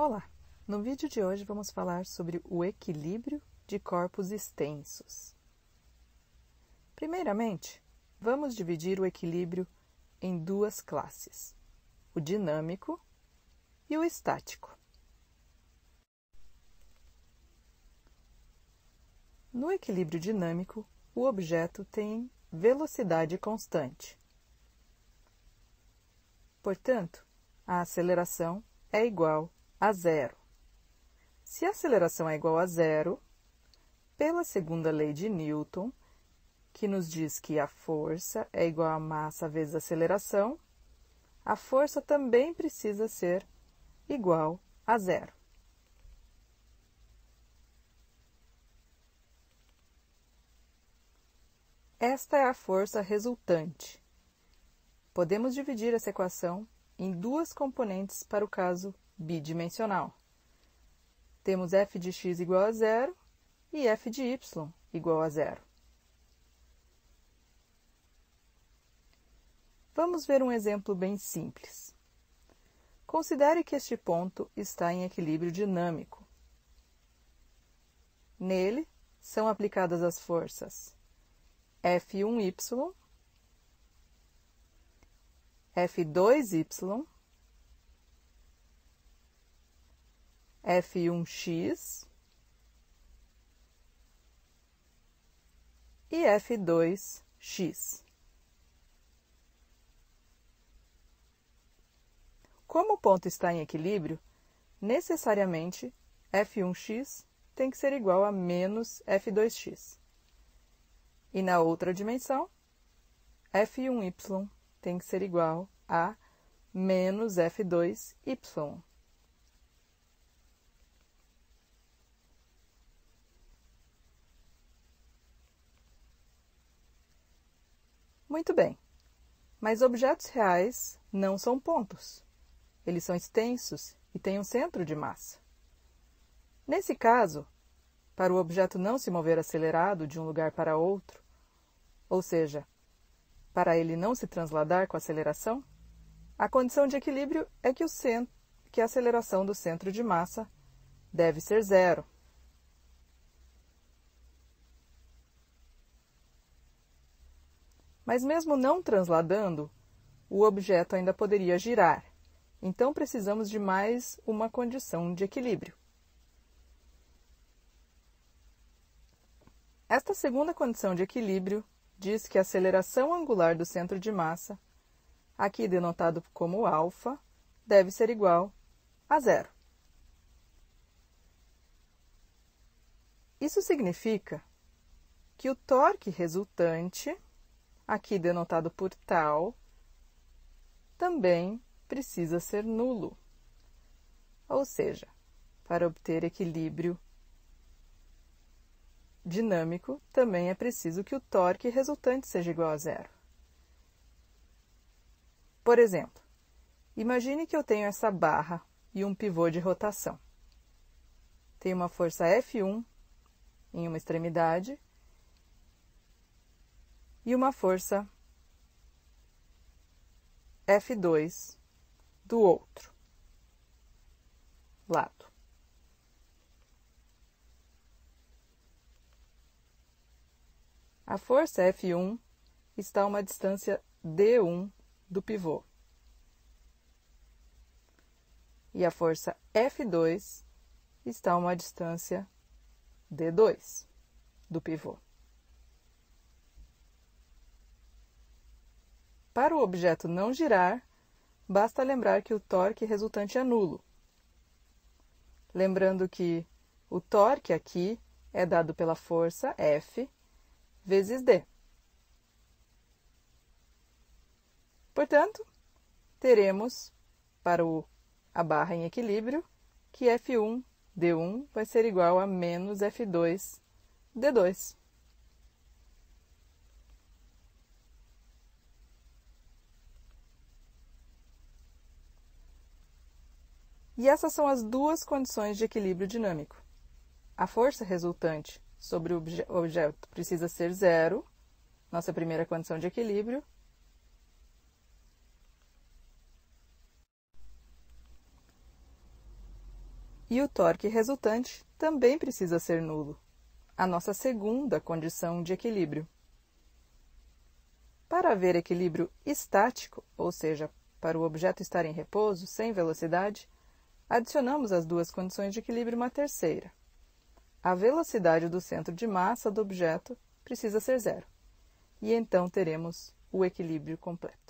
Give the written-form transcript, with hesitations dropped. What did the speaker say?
Olá! No vídeo de hoje vamos falar sobre o equilíbrio de corpos extensos. Primeiramente, vamos dividir o equilíbrio em duas classes, o dinâmico e o estático. No equilíbrio dinâmico, o objeto tem velocidade constante. Portanto, a aceleração é igual a zero. Se a aceleração é igual a zero, pela segunda lei de Newton, que nos diz que a força é igual a massa vezes a aceleração, a força também precisa ser igual a zero. Esta é a força resultante. Podemos dividir essa equação em duas componentes para o caso bidimensional. Temos f de x igual a zero e f de y igual a zero. Vamos ver um exemplo bem simples. Considere que este ponto está em equilíbrio dinâmico. Nele, são aplicadas as forças F1y, F2y, F1x e F2x. Como o ponto está em equilíbrio, necessariamente F1x tem que ser igual a menos F2x. E na outra dimensão, F1y tem que ser igual a menos F2y. Muito bem, mas objetos reais não são pontos. Eles são extensos e têm um centro de massa. Nesse caso, para o objeto não se mover acelerado de um lugar para outro, ou seja, para ele não se transladar com a aceleração, a condição de equilíbrio é que a aceleração do centro de massa deve ser zero. Mas mesmo não transladando, o objeto ainda poderia girar. Então, precisamos de mais uma condição de equilíbrio. Esta segunda condição de equilíbrio diz que a aceleração angular do centro de massa, aqui denotado como alfa, deve ser igual a zero. Isso significa que o torque resultante, aqui denotado por tau, também precisa ser nulo. Ou seja, para obter equilíbrio dinâmico, também é preciso que o torque resultante seja igual a zero. Por exemplo, imagine que eu tenho essa barra e um pivô de rotação. Tenho uma força F1 em uma extremidade e uma força F2 do outro lado. A força F1 está a uma distância D1 do pivô. E a força F2 está a uma distância D2 do pivô. Para o objeto não girar, basta lembrar que o torque resultante é nulo. Lembrando que o torque aqui é dado pela força F vezes D. Portanto, teremos, para a barra em equilíbrio, que F1 D1 vai ser igual a menos F2 D2. E essas são as duas condições de equilíbrio dinâmico. A força resultante sobre o objeto precisa ser zero, nossa primeira condição de equilíbrio. E o torque resultante também precisa ser nulo, a nossa segunda condição de equilíbrio. Para haver equilíbrio estático, ou seja, para o objeto estar em repouso, sem velocidade, adicionamos às duas condições de equilíbrio uma terceira. A velocidade do centro de massa do objeto precisa ser zero. E então teremos o equilíbrio completo.